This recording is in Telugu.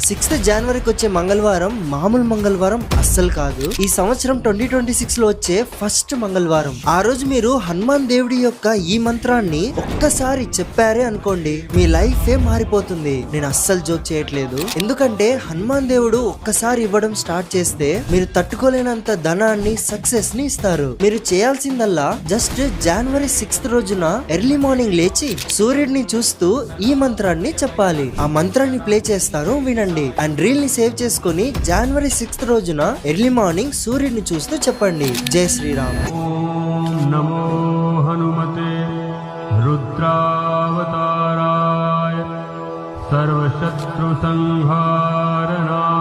6th జనవరికి వచ్చే మంగళవారం మామూలు మంగళవారం అస్సలు కాదు. ఈ సంవత్సరం 2026 లో వచ్చే ఫస్ట్ మంగళవారం. ఆ రోజు మీరు హనుమాన్ దేవుడి యొక్క ఈ మంత్రాన్ని ఒక్కసారి చెప్పారే అనుకోండి, మీ లైఫ్ ఏ మారిపోతుంది. నేను అస్సలు జోక్ చేయట్లేదు. ఎందుకంటే హనుమాన్ దేవుడు ఒక్కసారి ఇవ్వడం స్టార్ట్ చేస్తే మీరు తట్టుకోలేనంత ధనాన్ని, సక్సెస్ ని ఇస్తారు. మీరు చేయాల్సిందల్లా జస్ట్ జనవరి 6th రోజున ఎర్లీ మార్నింగ్ లేచి సూర్యుడిని చూస్తూ ఈ మంత్రాన్ని చెప్పాలి. ఆ మంత్రాన్ని ప్లే చేస్తాను, వినండి. అండ్ రీల్ ని సేవ్ చేసుకుని జనవరి 6th రోజున ఎర్లీ మార్నింగ్ సూర్యుడిని చూస్తూ చెప్పండి. జై శ్రీరామ్. ఓం నమో హనుమతే రుద్రావతారాయ సర్వశత్రు సంహారణాయ